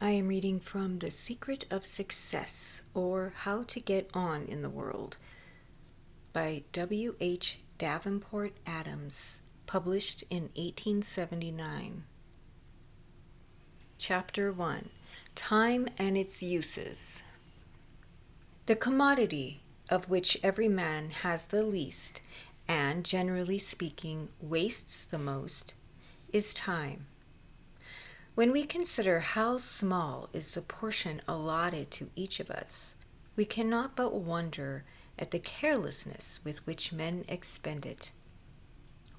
I am reading from The Secret of Success, or How to Get On in the World, by WH Davenport Adams, published in 1879. Chapter 1. Time and its Uses. The commodity of which every man has the least, and, generally speaking, wastes the most, is time. When we consider how small is the portion allotted to each of us, we cannot but wonder at the carelessness with which men expend it.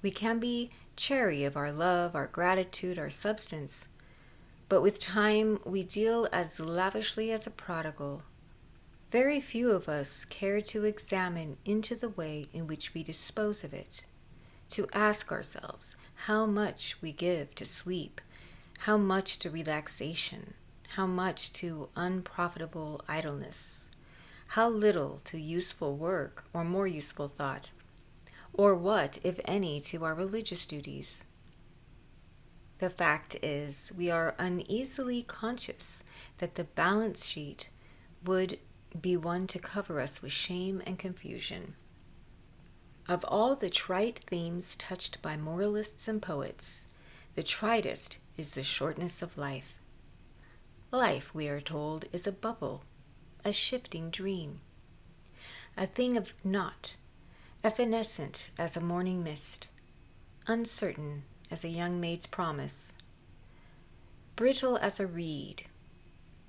We can be chary of our love, our gratitude, our substance, but with time we deal as lavishly as a prodigal. Very few of us care to examine into the way in which we dispose of it, to ask ourselves how much we give to sleep, how much to relaxation, how much to unprofitable idleness, how little to useful work or more useful thought, or what, if any, to our religious duties. The fact is, we are uneasily conscious that the balance sheet would be one to cover us with shame and confusion. Of all the trite themes touched by moralists and poets, the tritest is the shortness of life. Life, we are told, is a bubble, a shifting dream, a thing of naught, evanescent as a morning mist, uncertain as a young maid's promise, brittle as a reed,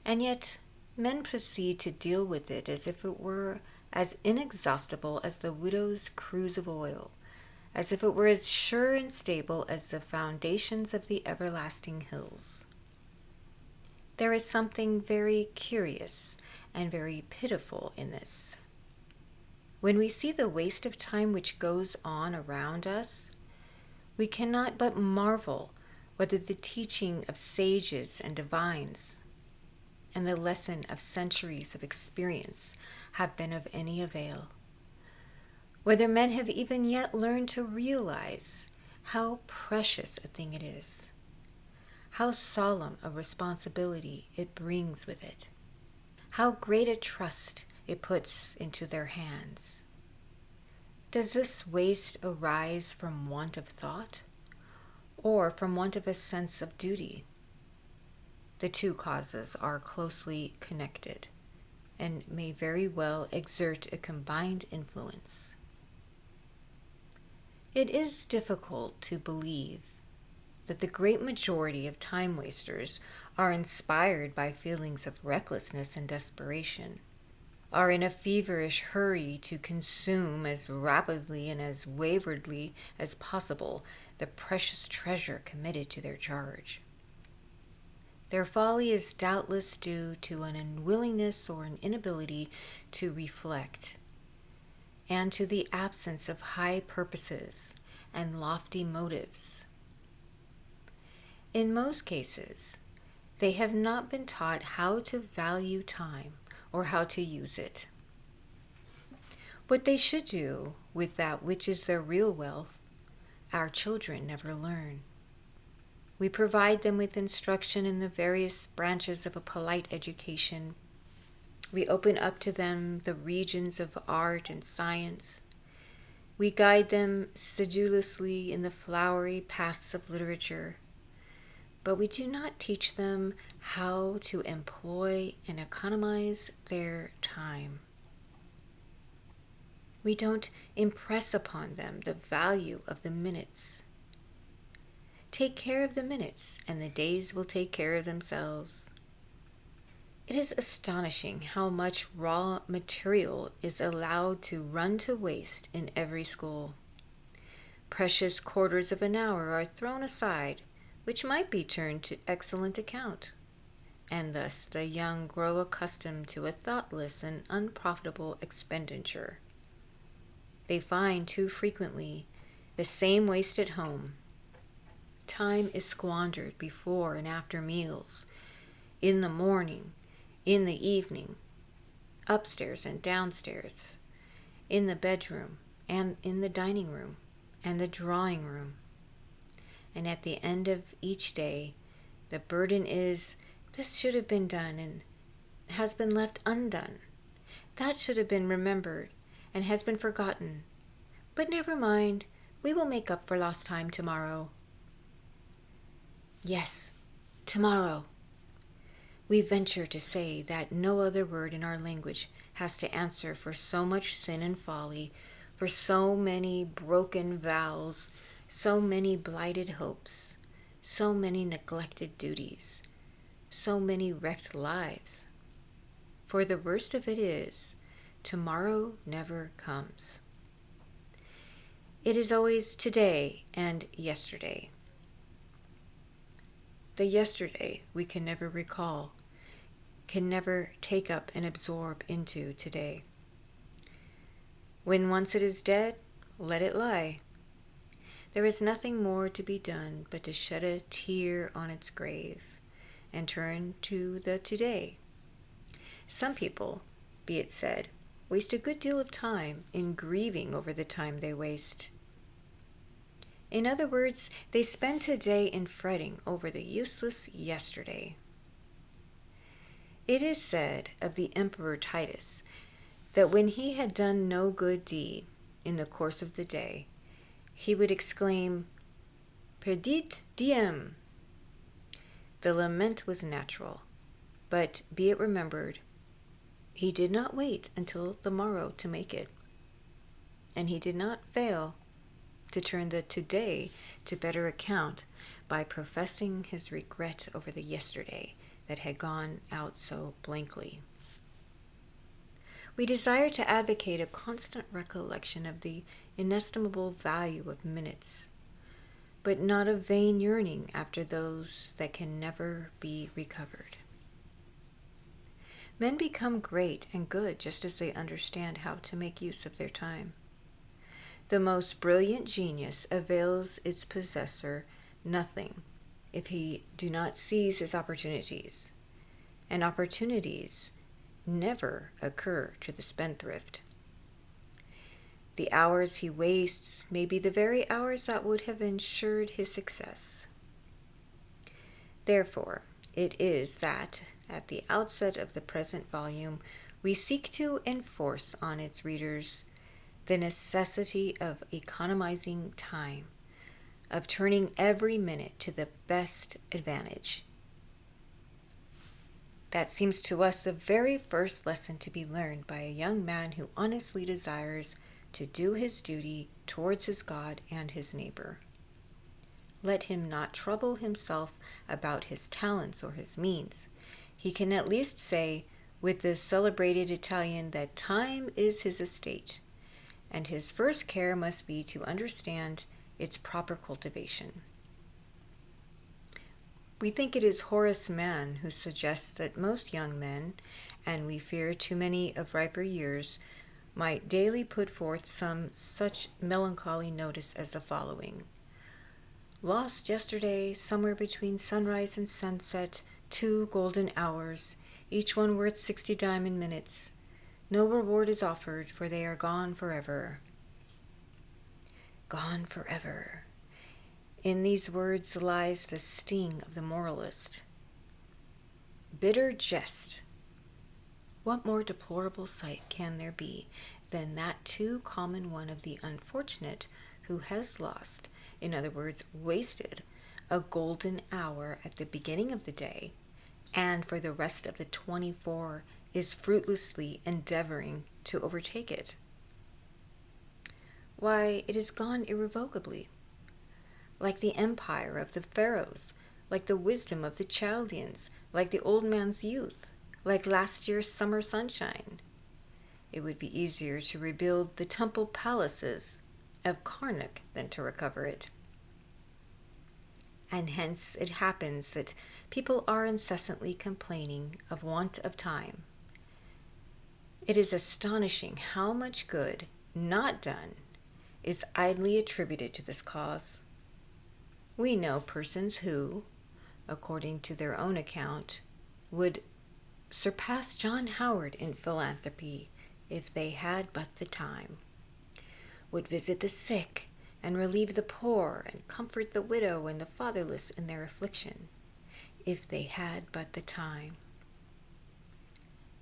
and yet men proceed to deal with it as if it were as inexhaustible as the widow's cruse of oil, as if it were as sure and stable as the foundations of the everlasting hills. There is something very curious and very pitiful in this. When we see the waste of time which goes on around us, we cannot but marvel whether the teaching of sages and divines and the lesson of centuries of experience have been of any avail. Whether men have even yet learned to realize how precious a thing it is, how solemn a responsibility it brings with it, how great a trust it puts into their hands. Does this waste arise from want of thought, or from want of a sense of duty? The two causes are closely connected, and may very well exert a combined influence. It is difficult to believe that the great majority of time wasters are inspired by feelings of recklessness and desperation, are in a feverish hurry to consume as rapidly and as waywardly as possible the precious treasure committed to their charge. Their folly is doubtless due to an unwillingness or an inability to reflect, and to the absence of high purposes and lofty motives. In most cases, they have not been taught how to value time or how to use it. What they should do with that which is their real wealth, our children never learn. We provide them with instruction in the various branches of a polite education. We open up to them the regions of art and science. We guide them sedulously in the flowery paths of literature. But we do not teach them how to employ and economize their time. We don't impress upon them the value of the minutes. Take care of the minutes, and the days will take care of themselves. It is astonishing how much raw material is allowed to run to waste in every school. Precious quarters of an hour are thrown aside, which might be turned to excellent account, and thus the young grow accustomed to a thoughtless and unprofitable expenditure. They find too frequently the same waste at home. Time is squandered before and after meals, in the morning, in the evening, upstairs and downstairs, in the bedroom and in the dining room and the drawing room. And at the end of each day, the burden is This should have been done and has been left undone. That should have been remembered and has been forgotten. But never mind, we will make up for lost time tomorrow. Yes, tomorrow. We venture to say that no other word in our language has to answer for so much sin and folly, for so many broken vows, so many blighted hopes, so many neglected duties, so many wrecked lives. For the worst of it is, tomorrow never comes. It is always today and yesterday. The yesterday we can never recall, can never take up and absorb into today. When once it is dead, let it lie. There is nothing more to be done but to shed a tear on its grave and turn to the today. Some people, be it said, waste a good deal of time in grieving over the time they waste. In other words, they spend today in fretting over the useless yesterday. It is said of the Emperor Titus that when he had done no good deed in the course of the day, he would exclaim, "Perdit diem." The lament was natural, but be it remembered, he did not wait until the morrow to make it, and he did not fail to turn the today to better account by professing his regret over the yesterday that had gone out so blankly. We desire to advocate a constant recollection of the inestimable value of minutes, but not a vain yearning after those that can never be recovered. Men become great and good just as they understand how to make use of their time. The most brilliant genius avails its possessor nothing if he do not seize his opportunities, and opportunities never occur to the spendthrift. The hours he wastes may be the very hours that would have ensured his success. Therefore, it is that, at the outset of the present volume, we seek to enforce on its readers the necessity of economizing time, of turning every minute to the best advantage. That seems to us the very first lesson to be learned by a young man who honestly desires to do his duty towards his God and his neighbor. Let him not trouble himself about his talents or his means. He can at least say, with the celebrated Italian, that time is his estate, and his first care must be to understand its proper cultivation. We think it is Horace Mann who suggests that most young men, and we fear too many of riper years, might daily put forth some such melancholy notice as the following: "Lost yesterday, somewhere between sunrise and sunset, 2 golden hours, each one worth 60 diamond minutes. No reward is offered, for they are gone forever." Gone forever. In these words lies the sting of the moralist. Bitter jest. What more deplorable sight can there be than that too common one of the unfortunate who has lost, in other words, wasted, a golden hour at the beginning of the day, and for the rest of the 24 is fruitlessly endeavoring to overtake it? Why, it is gone irrevocably, like the empire of the Pharaohs, like the wisdom of the Chaldeans, like the old man's youth, like last year's summer sunshine. It would be easier to rebuild the temple palaces of Karnak than to recover it. And hence it happens that people are incessantly complaining of want of time. It is astonishing how much good not done is idly attributed to this cause. We know persons who, according to their own account, would surpass John Howard in philanthropy if they had but the time, would visit the sick and relieve the poor and comfort the widow and the fatherless in their affliction, if they had but the time.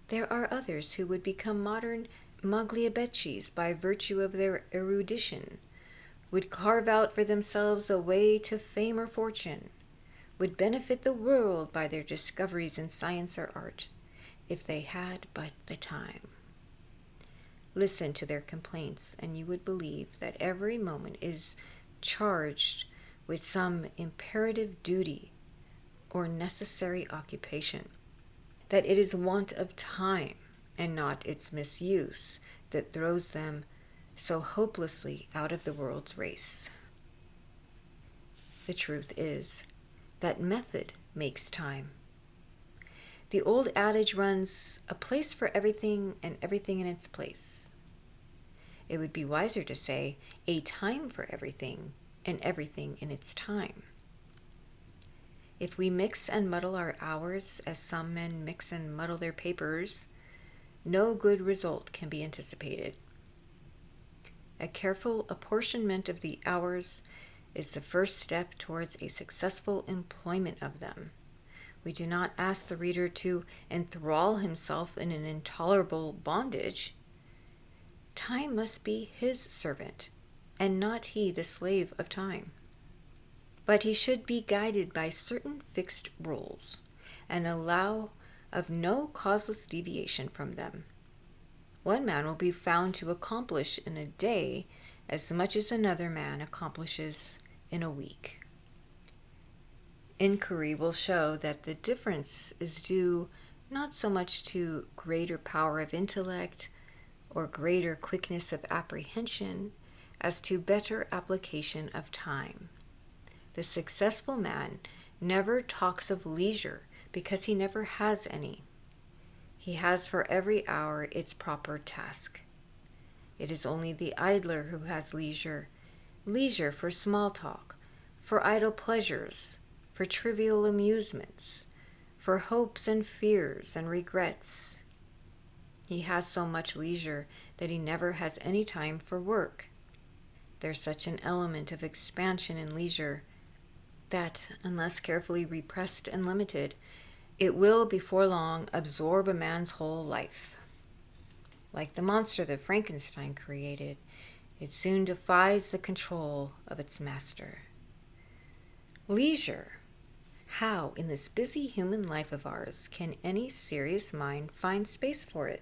There are others who would become modern Magliabecis by virtue of their erudition, would carve out for themselves a way to fame or fortune, would benefit the world by their discoveries in science or art, if they had but the time. Listen to their complaints, and you would believe that every moment is charged with some imperative duty or necessary occupation, that it is want of time and not its misuse that throws them so hopelessly out of the world's race. The truth is that method makes time. The old adage runs, a place for everything and everything in its place. It would be wiser to say, a time for everything and everything in its time. If we mix and muddle our hours as some men mix and muddle their papers, no good result can be anticipated. A careful apportionment of the hours is the first step towards a successful employment of them. We do not ask the reader to enthrall himself in an intolerable bondage. Time must be his servant, and not he the slave of time. But he should be guided by certain fixed rules, and allow of no causeless deviation from them. One man will be found to accomplish in a day as much as another man accomplishes in a week. Inquiry will show that the difference is due not so much to greater power of intellect or greater quickness of apprehension as to better application of time. The successful man never talks of leisure because he never has any. He has for every hour its proper task. It is only the idler who has leisure for small talk, for idle pleasures, for trivial amusements, for hopes and fears and regrets. He has so much leisure that he never has any time for work. There's such an element of expansion in leisure that, unless carefully repressed and limited, it will before long absorb a man's whole life. Like the monster that Frankenstein created, it soon defies the control of its master. Leisure. How, in this busy human life of ours, can any serious mind find space for it?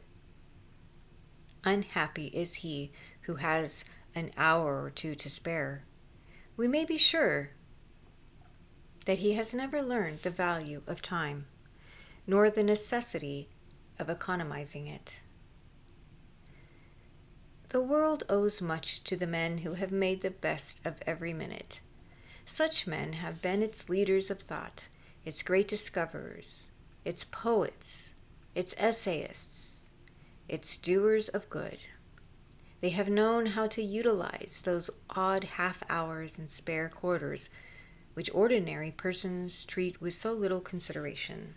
Unhappy is he who has an hour or two to spare. We may be sure that he has never learned the value of time, nor the necessity of economizing it. The world owes much to the men who have made the best of every minute. Such men have been its leaders of thought, its great discoverers, its poets, its essayists, its doers of good. They have known how to utilize those odd half hours and spare quarters which ordinary persons treat with so little consideration.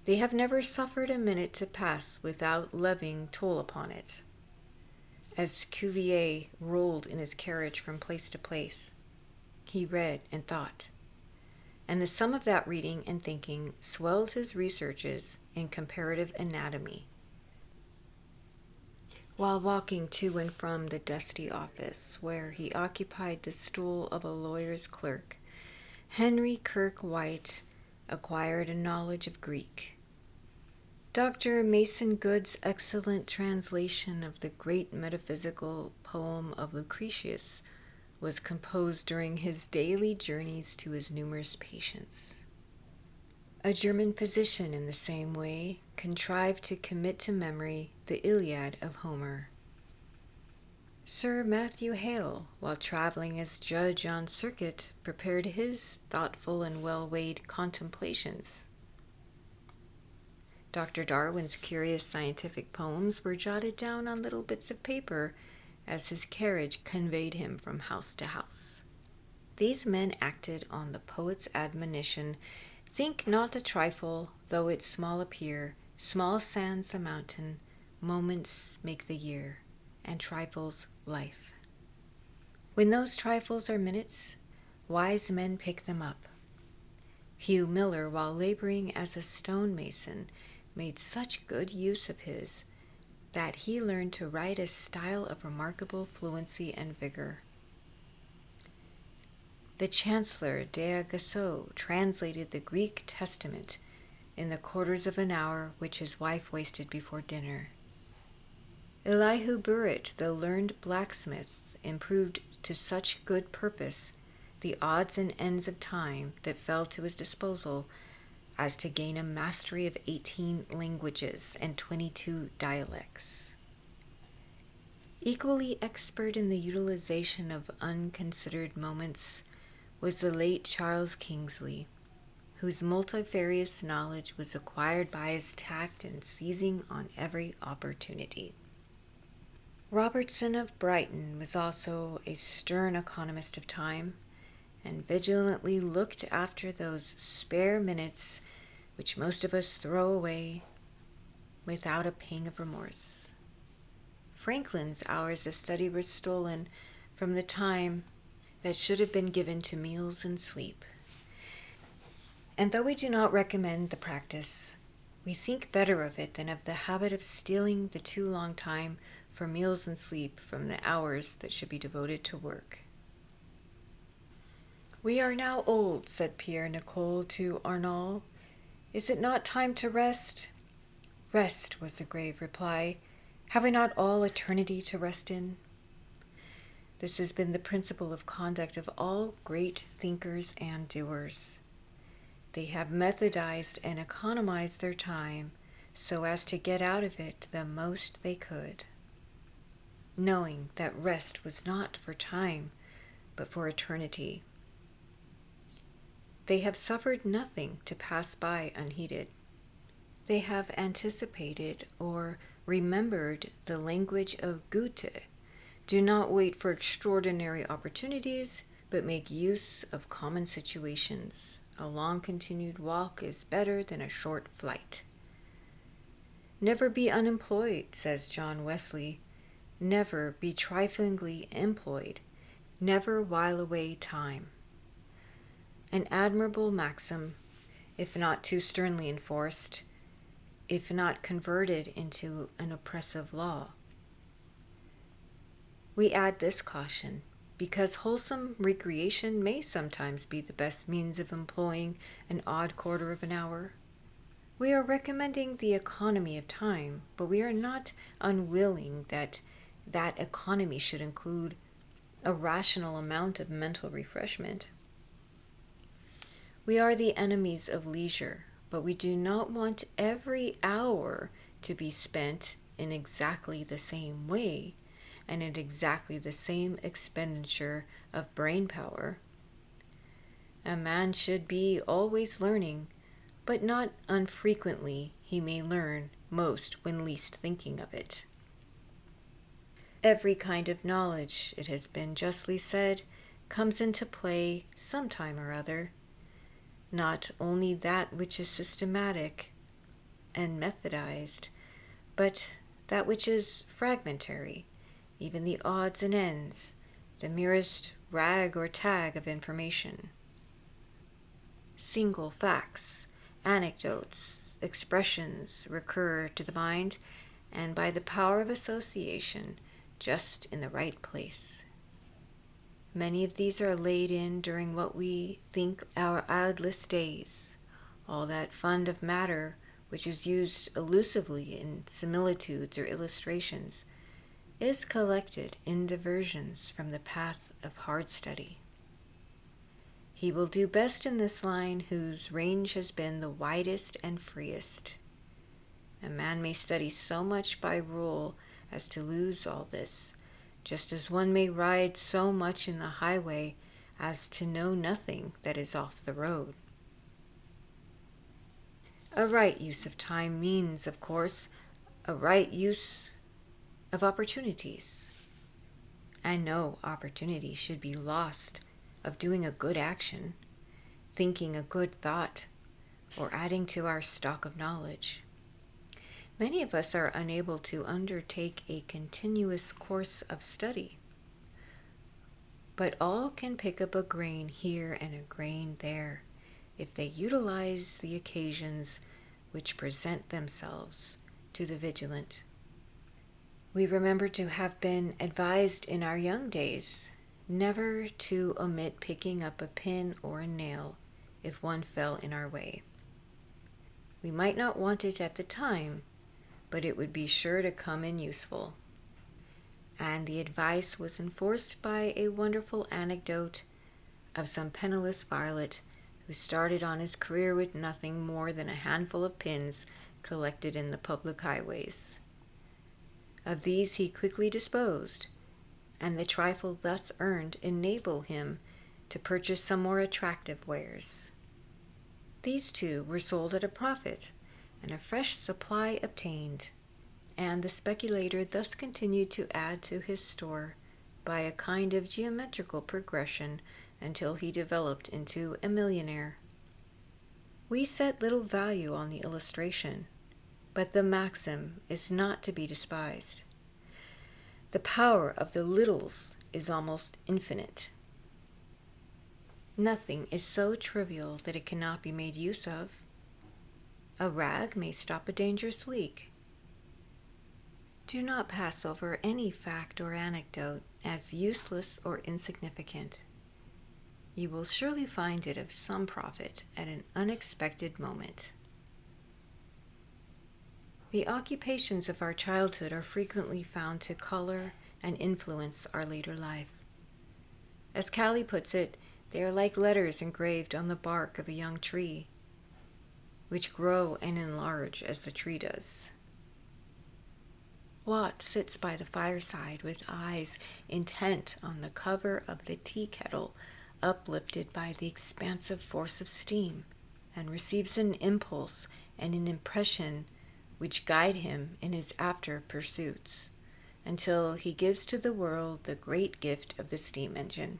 They have never suffered a minute to pass without levying toll upon it. As Cuvier rolled in his carriage from place to place, he read and thought, and the sum of that reading and thinking swelled his researches in comparative anatomy. While walking to and from the dusty office where he occupied the stool of a lawyer's clerk, Henry Kirk White acquired a knowledge of Greek. Dr. Mason Good's excellent translation of the great metaphysical poem of Lucretius was composed during his daily journeys to his numerous patients. A German physician, in the same way, contrived to commit to memory the Iliad of Homer. Sir Matthew Hale, while traveling as judge on circuit, prepared his thoughtful and well-weighed contemplations. Dr. Darwin's curious scientific poems were jotted down on little bits of paper as his carriage conveyed him from house to house. These men acted on the poet's admonition, "Think not a trifle, though it small appear, small sands the mountain, moments make the year, and trifles life." When those trifles are minutes, wise men pick them up. Hugh Miller, while laboring as a stonemason, made such good use of his that he learned to write a style of remarkable fluency and vigor. The Chancellor d'Aguesseau translated the Greek Testament in the quarters of an hour which his wife wasted before dinner. Elihu Burritt, the learned blacksmith, improved to such good purpose the odds and ends of time that fell to his disposal as to gain a mastery of 18 languages and 22 dialects. Equally expert in the utilization of unconsidered moments was the late Charles Kingsley, whose multifarious knowledge was acquired by his tact in seizing on every opportunity. Robertson of Brighton was also a stern economist of time, and vigilantly looked after those spare minutes which most of us throw away without a pang of remorse. Franklin's hours of study were stolen from the time that should have been given to meals and sleep. And though we do not recommend the practice, we think better of it than of the habit of stealing the too long time for meals and sleep from the hours that should be devoted to work. "We are now old," said Pierre Nicole to Arnauld. "Is it not time to rest?" "Rest," was the grave reply. "Have we not all eternity to rest in?" This has been the principle of conduct of all great thinkers and doers. They have methodized and economized their time so as to get out of it the most they could, knowing that rest was not for time, but for eternity. They have suffered nothing to pass by unheeded. They have anticipated or remembered the language of Goethe. Do not wait for extraordinary opportunities, but make use of common situations. A long-continued walk is better than a short flight. Never be unemployed, says John Wesley. Never be triflingly employed. Never while away time. An admirable maxim, if not too sternly enforced, if not converted into an oppressive law. We add this caution, because wholesome recreation may sometimes be the best means of employing an odd quarter of an hour. We are recommending the economy of time, but we are not unwilling that economy should include a rational amount of mental refreshment. We are the enemies of leisure, but we do not want every hour to be spent in exactly the same way and at exactly the same expenditure of brain power. A man should be always learning, but not unfrequently he may learn most when least thinking of it. Every kind of knowledge, it has been justly said, comes into play some time or other. Not only that which is systematic and methodized, but that which is fragmentary, even the odds and ends, the merest rag or tag of information. Single facts, anecdotes, expressions recur to the mind, and by the power of association, just in the right place. Many of these are laid in during what we think our idlest days, all that fund of matter which is used elusively in similitudes or illustrations is collected in diversions from the path of hard study. He will do best in this line whose range has been the widest and freest. A man may study so much by rule as to lose all this, just as one may ride so much in the highway as to know nothing that is off the road. A right use of time means, of course, a right use of opportunities. And no opportunity should be lost of doing a good action, thinking a good thought, or adding to our stock of knowledge. Many of us are unable to undertake a continuous course of study, but all can pick up a grain here and a grain there, if they utilize the occasions which present themselves to the vigilant. We remember to have been advised in our young days never to omit picking up a pin or a nail if one fell in our way. We might not want it at the time, but it would be sure to come in useful. And the advice was enforced by a wonderful anecdote of some penniless varlet who started on his career with nothing more than a handful of pins collected in the public highways. Of these he quickly disposed, and the trifle thus earned enabled him to purchase some more attractive wares. These too were sold at a profit, and a fresh supply obtained, and the speculator thus continued to add to his store by a kind of geometrical progression until he developed into a millionaire. We set little value on the illustration, but the maxim is not to be despised. The power of the littles is almost infinite. Nothing is so trivial that it cannot be made use of. A rag may stop a dangerous leak. Do not pass over any fact or anecdote as useless or insignificant. You will surely find it of some profit at an unexpected moment. The occupations of our childhood are frequently found to color and influence our later life. As Callie puts it, they are like letters engraved on the bark of a young tree, which grow and enlarge as the tree does. Watt sits by the fireside with eyes intent on the cover of the tea kettle, uplifted by the expansive force of steam, and receives an impulse and an impression which guide him in his after pursuits, until he gives to the world the great gift of the steam engine.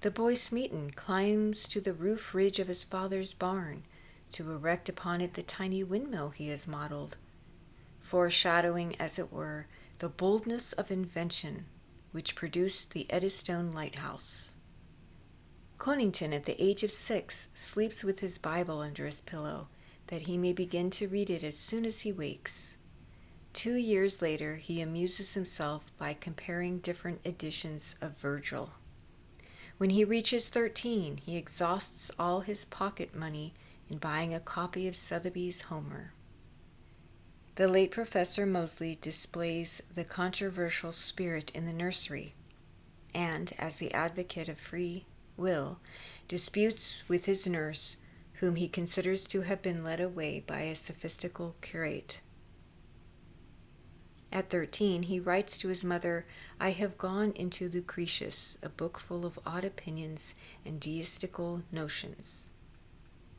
The boy Smeaton climbs to the roof ridge of his father's barn to erect upon it the tiny windmill he has modeled, foreshadowing, as it were, the boldness of invention which produced the Eddystone lighthouse. Conington, at the age of 6, sleeps with his Bible under his pillow, that he may begin to read it as soon as he wakes. 2 years later, he amuses himself by comparing different editions of Virgil. When he reaches 13, he exhausts all his pocket money in buying a copy of Sotheby's Homer. The late Professor Moseley displays the controversial spirit in the nursery, and, as the advocate of free will, disputes with his nurse, whom he considers to have been led away by a sophistical curate. At 13, he writes to his mother, "I have gone into Lucretius, a book full of odd opinions and deistical notions."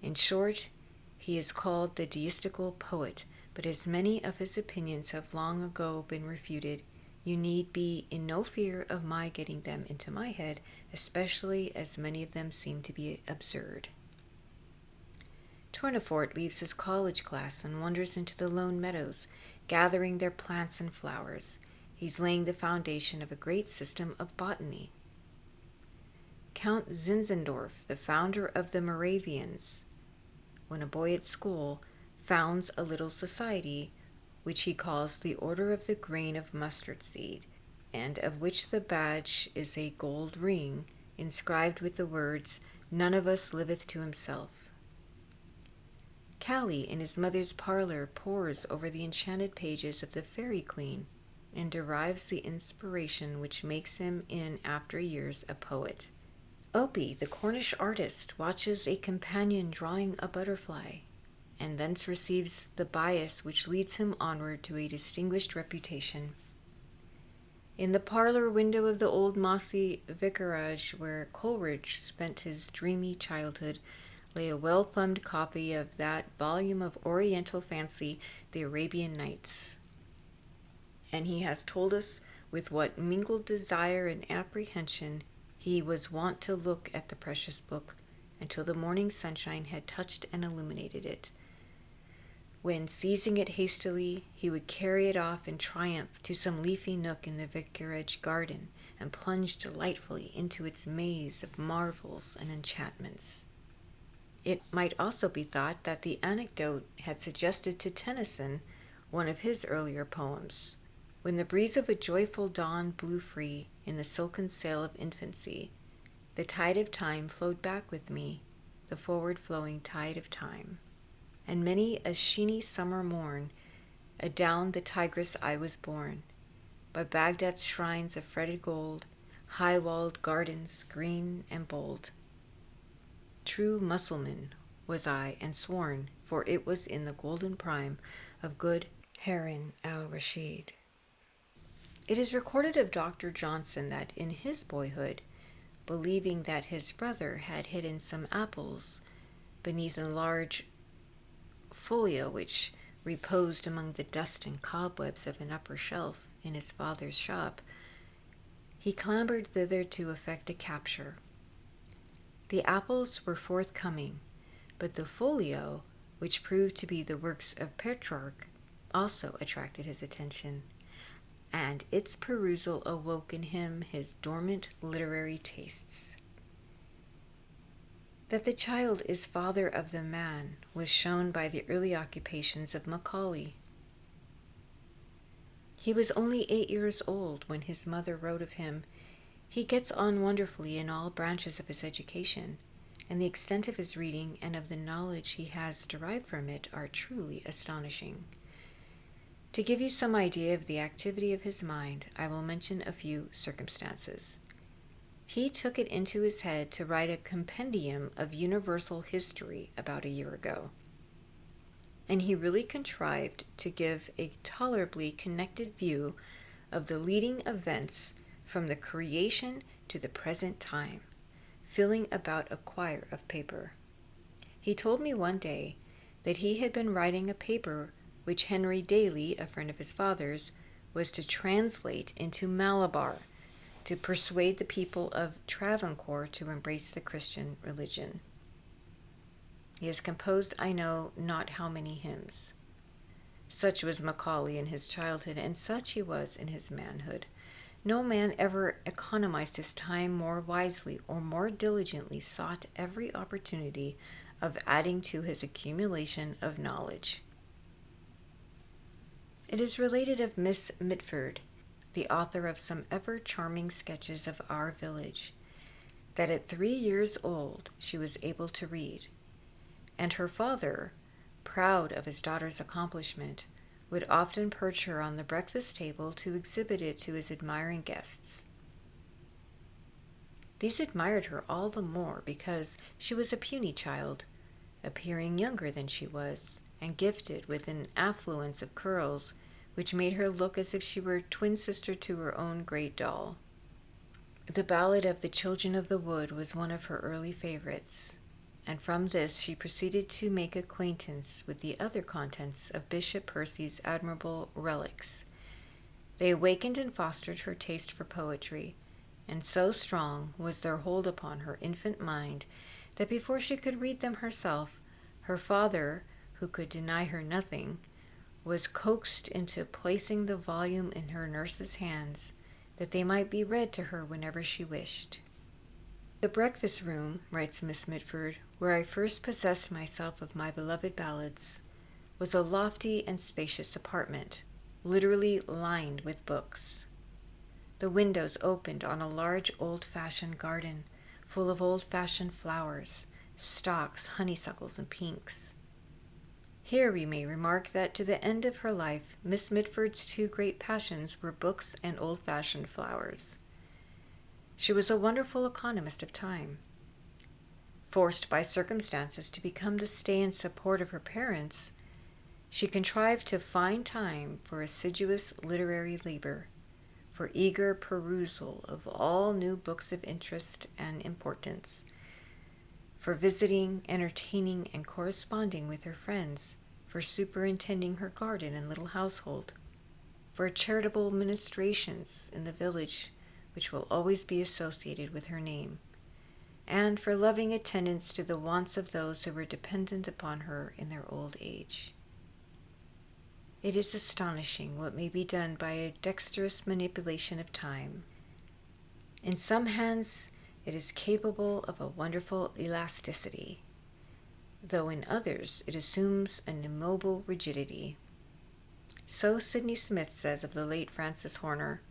In short, he is called the deistical poet, but as many of his opinions have long ago been refuted, you need be in no fear of my getting them into my head, especially as many of them seem to be absurd. Tournefort leaves his college class and wanders into the lone meadows, gathering their plants and flowers. He's laying the foundation of a great system of botany. Count Zinzendorf, the founder of the Moravians, when a boy at school, founds a little society which he calls the Order of the Grain of Mustard Seed, and of which the badge is a gold ring inscribed with the words, "None of us liveth to himself." Callie, in his mother's parlor, pores over the enchanted pages of the Fairy Queen and derives the inspiration which makes him in after years a poet. Opie, the Cornish artist, watches a companion drawing a butterfly, and thence receives the bias which leads him onward to a distinguished reputation. In the parlor window of the old mossy vicarage where Coleridge spent his dreamy childhood lay a well-thumbed copy of that volume of Oriental fancy, the Arabian Nights. And he has told us with what mingled desire and apprehension he was wont to look at the precious book until the morning sunshine had touched and illuminated it. when, seizing it hastily, he would carry it off in triumph to some leafy nook in the vicarage garden and plunge delightfully into its maze of marvels and enchantments. It might also be thought that the anecdote had suggested to Tennyson one of his earlier poems. When the breeze of a joyful dawn blew free in the silken sail of infancy, the tide of time flowed back with me, the forward-flowing tide of time. And many a sheeny summer morn, adown the Tigris I was borne, by Baghdad's shrines of fretted gold, high-walled gardens green and bold. True Mussulman was I and sworn, for it was in the golden prime of good Harun al-Rashid. It is recorded of Dr. Johnson that in his boyhood, believing that his brother had hidden some apples beneath a large folio which reposed among the dust and cobwebs of an upper shelf in his father's shop, he clambered thither to effect a capture. The apples were forthcoming, but the folio, which proved to be the works of Petrarch, also attracted his attention, and its perusal awoke in him his dormant literary tastes. That the child is father of the man was shown by the early occupations of Macaulay. He was only 8 years old when his mother wrote of him, "He gets on wonderfully in all branches of his education, and the extent of his reading and of the knowledge he has derived from it are truly astonishing." To give you some idea of the activity of his mind, I will mention a few circumstances. He took it into his head to write a compendium of universal history about a year ago, and he really contrived to give a tolerably connected view of the leading events from the creation to the present time, filling about a quire of paper. He told me one day that he had been writing a paper which Henry Daly, a friend of his father's, was to translate into Malabar to persuade the people of Travancore to embrace the Christian religion. He has composed I know not how many hymns. Such was Macaulay in his childhood, and such he was in his manhood. No man ever economized his time more wisely or more diligently sought every opportunity of adding to his accumulation of knowledge. It is related of Miss Mitford, the author of some ever-charming sketches of our village, that at 3 years old she was able to read, and her father, proud of his daughter's accomplishment, would often perch her on the breakfast table to exhibit it to his admiring guests. These admired her all the more because she was a puny child, appearing younger than she was, and gifted with an affluence of curls which made her look as if she were twin sister to her own great doll. The ballad of the Children of the Wood was one of her early favorites, and from this she proceeded to make acquaintance with the other contents of Bishop Percy's admirable relics. They awakened and fostered her taste for poetry, and so strong was their hold upon her infant mind that before she could read them herself, her father, who could deny her nothing, was coaxed into placing the volume in her nurse's hands, that they might be read to her whenever she wished. "The breakfast room," writes Miss Mitford, "where I first possessed myself of my beloved ballads, was a lofty and spacious apartment, literally lined with books. The windows opened on a large old-fashioned garden, full of old-fashioned flowers, stocks, honeysuckles, and pinks. Here we may remark that to the end of her life, Miss Mitford's two great passions were books and old-fashioned flowers. She was a wonderful economist of time. Forced by circumstances to become the stay and support of her parents, she contrived to find time for assiduous literary labor, for eager perusal of all new books of interest and importance, for visiting, entertaining, and corresponding with her friends, for superintending her garden and little household, for charitable ministrations in the village, which will always be associated with her name, and for loving attendance to the wants of those who were dependent upon her in their old age. It is astonishing what may be done by a dexterous manipulation of time. In some hands, it is capable of a wonderful elasticity, though in others it assumes an immobile rigidity. So Sidney Smith says of the late Francis Horner,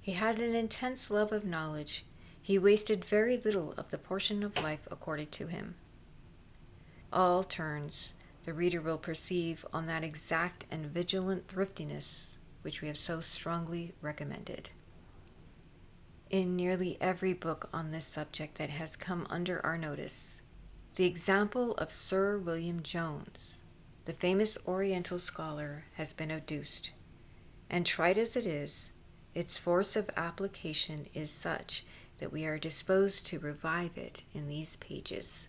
"He had an intense love of knowledge. He wasted very little of the portion of life accorded to him." All turns, the reader will perceive, on that exact and vigilant thriftiness which we have so strongly recommended. In nearly every book on this subject that has come under our notice, the example of Sir William Jones, the famous Oriental scholar, has been adduced, and trite as it is, its force of application is such that we are disposed to revive it in these pages.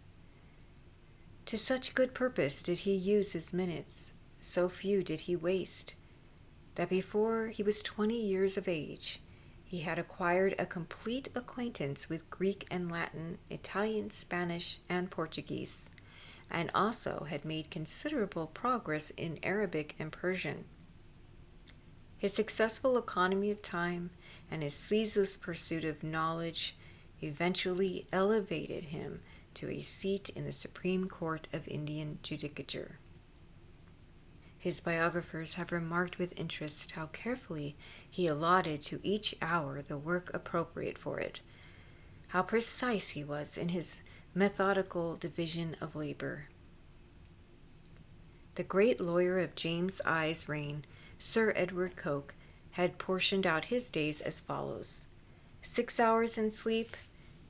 To such good purpose did he use his minutes, so few did he waste, that before he was 20 years of age, he had acquired a complete acquaintance with Greek and Latin, Italian, Spanish, and Portuguese, and also had made considerable progress in Arabic and Persian. His successful economy of time and his ceaseless pursuit of knowledge eventually elevated him to a seat in the Supreme Court of Indian Judicature. His biographers have remarked with interest how carefully he allotted to each hour the work appropriate for it, how precise he was in his methodical division of labor. The great lawyer of James I's reign, Sir Edward Coke, had portioned out his days as follows: 6 hours in sleep,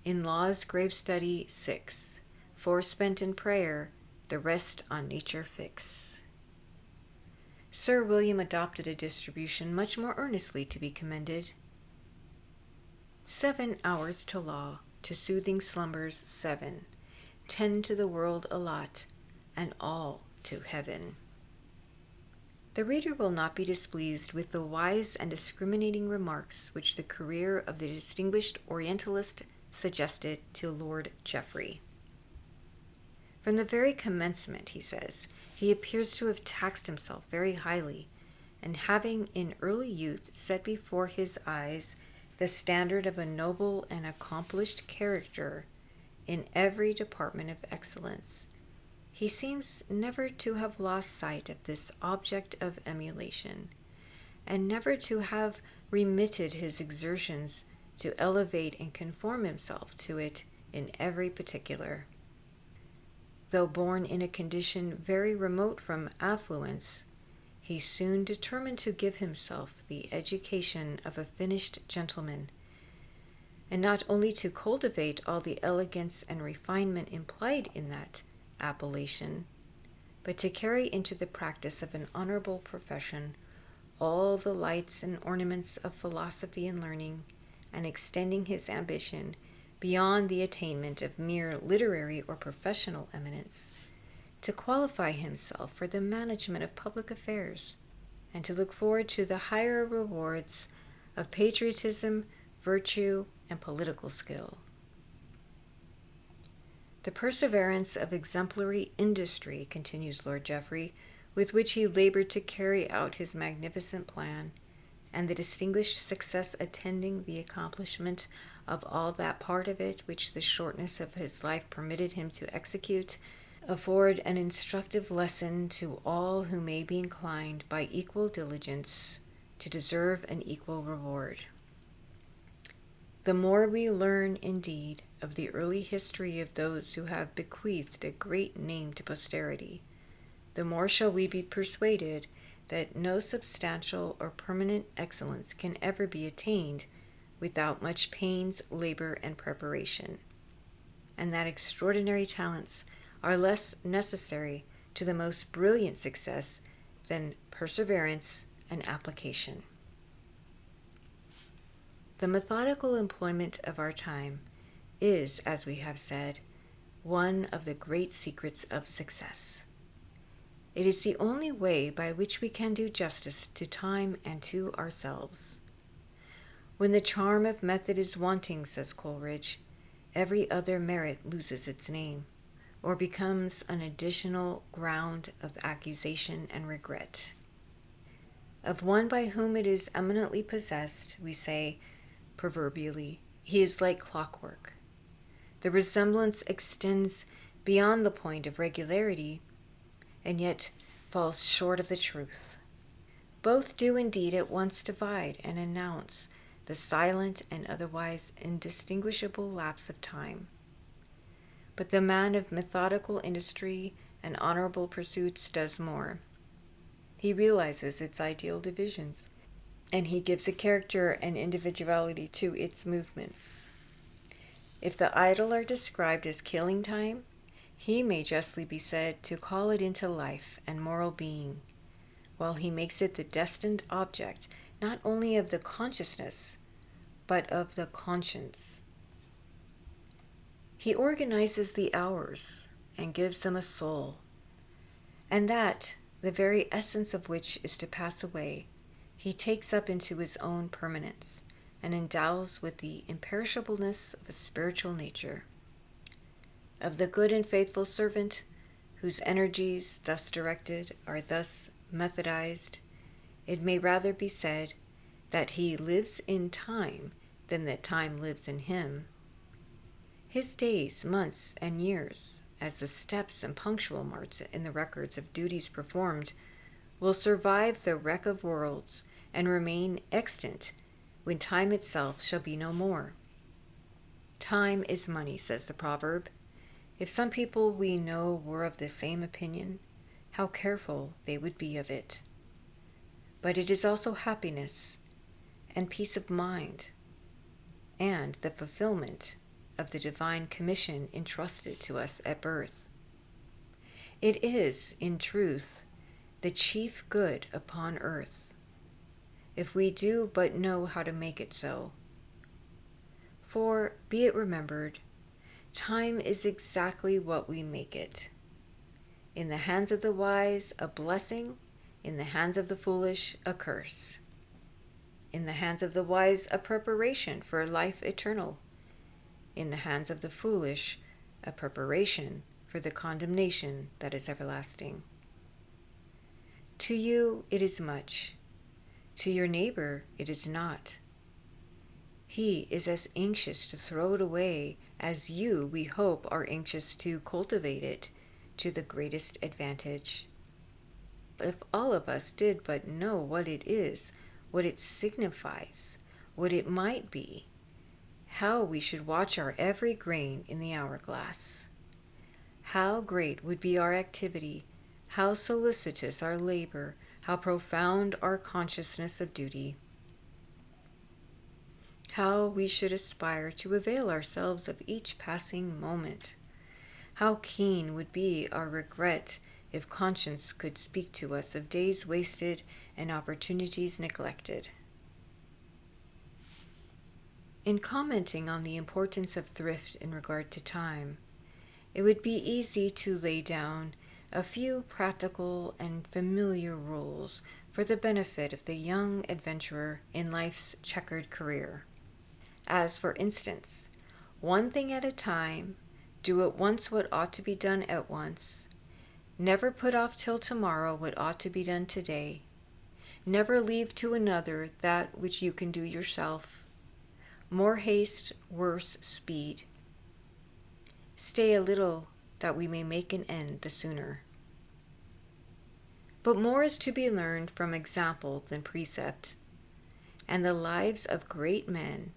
in law's grave study 6, 4 spent in prayer, the rest on nature fix. Sir William adopted a distribution much more earnestly to be commended: 7 hours to law, to soothing slumbers 7, 10 to the world allot, and all to heaven. The reader will not be displeased with the wise and discriminating remarks which the career of the distinguished Orientalist suggested to Lord Jeffrey. From the very commencement, he says, he appears to have taxed himself very highly, and having in early youth set before his eyes the standard of a noble and accomplished character in every department of excellence, he seems never to have lost sight of this object of emulation, and never to have remitted his exertions to elevate and conform himself to it in every particular. Though born in a condition very remote from affluence, he soon determined to give himself the education of a finished gentleman, and not only to cultivate all the elegance and refinement implied in that appellation, but to carry into the practice of an honorable profession all the lights and ornaments of philosophy and learning, and extending his ambition beyond the attainment of mere literary or professional eminence, to qualify himself for the management of public affairs, and to look forward to the higher rewards of patriotism, virtue, and political skill. The perseverance of exemplary industry, continues Lord Jeffrey, with which he labored to carry out his magnificent plan, and the distinguished success attending the accomplishment of all that part of it which the shortness of his life permitted him to execute, afford an instructive lesson to all who may be inclined by equal diligence to deserve an equal reward. The more we learn, indeed, of the early history of those who have bequeathed a great name to posterity, the more shall we be persuaded that no substantial or permanent excellence can ever be attained without much pains, labor, and preparation, and that extraordinary talents are less necessary to the most brilliant success than perseverance and application. The methodical employment of our time is, as we have said, one of the great secrets of success. It is the only way by which we can do justice to time and to ourselves. When the charm of method is wanting, says Coleridge, every other merit loses its name, or becomes an additional ground of accusation and regret. Of one by whom it is eminently possessed, we say, proverbially, he is like clockwork. The resemblance extends beyond the point of regularity, and yet falls short of the truth. Both do indeed at once divide and announce the silent and otherwise indistinguishable lapse of time. But the man of methodical industry and honorable pursuits does more. He realizes its ideal divisions, and he gives a character and individuality to its movements. If the idle are described as killing time, he may justly be said to call it into life and moral being, while he makes it the destined object not only of the consciousness, but of the conscience. He organizes the hours and gives them a soul, and that, the very essence of which is to pass away, he takes up into his own permanence and endows with the imperishableness of a spiritual nature. Of the good and faithful servant, whose energies thus directed are thus methodized, it may rather be said that he lives in time than that time lives in him. His days, months, and years, as the steps and punctual marks in the records of duties performed, will survive the wreck of worlds and remain extant when time itself shall be no more. Time is money, says the proverb. If some people we know were of the same opinion, how careful they would be of it. But it is also happiness and peace of mind and the fulfillment of the divine commission entrusted to us at birth. It is, in truth, the chief good upon earth, if we do but know how to make it so. For, be it remembered, time is exactly what we make it. In the hands of the wise, a blessing; in the hands of the foolish, a curse. In the hands of the wise, a preparation for life eternal; in the hands of the foolish, a preparation for the condemnation that is everlasting. To you it is much, to your neighbor it is not. He is as anxious to throw it away as you, we hope, are anxious to cultivate it to the greatest advantage. If all of us did but know what it is, what it signifies, what it might be, how we should watch our every grain in the hourglass. How great would be our activity, how solicitous our labor, how profound our consciousness of duty. How we should aspire to avail ourselves of each passing moment. How keen would be our regret if conscience could speak to us of days wasted and opportunities neglected. In commenting on the importance of thrift in regard to time, it would be easy to lay down a few practical and familiar rules for the benefit of the young adventurer in life's checkered career. As, for instance, one thing at a time, do at once what ought to be done at once, never put off till tomorrow what ought to be done today, never leave to another that which you can do yourself, more haste, worse speed. Stay a little, that we may make an end the sooner. But more is to be learned from example than precept, and the lives of great men,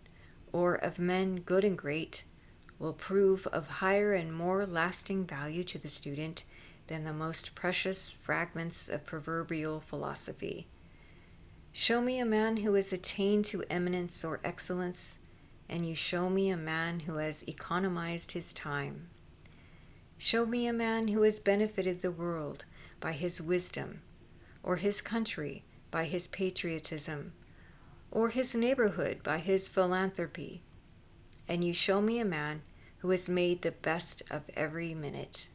or of men good and great, will prove of higher and more lasting value to the student than the most precious fragments of proverbial philosophy. Show me a man who has attained to eminence or excellence, and you show me a man who has economized his time. Show me a man who has benefited the world by his wisdom, or his country by his patriotism, or his neighborhood by his philanthropy, and you show me a man who has made the best of every minute.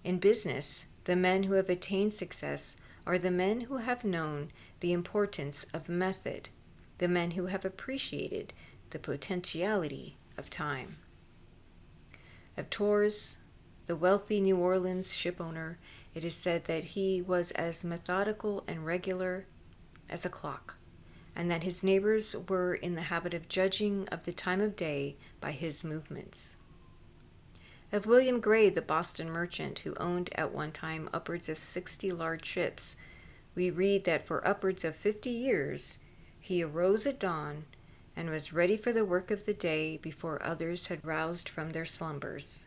In business, the men who have attained success are the men who have known the importance of method, the men who have appreciated the potentiality of time. Of Torres, the wealthy New Orleans ship owner, it is said that he was as methodical and regular as a clock, and that his neighbors were in the habit of judging of the time of day by his movements. Of William Gray, the Boston merchant who owned at one time upwards of 60 large ships, we read that for upwards of 50 years he arose at dawn and was ready for the work of the day before others had roused from their slumbers.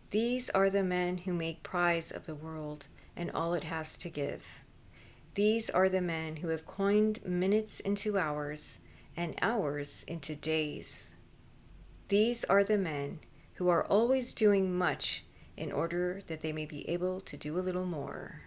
These are the men who make prize of the world and all it has to give. These are the men who have coined minutes into hours and hours into days. These are the men who are always doing much in order that they may be able to do a little more.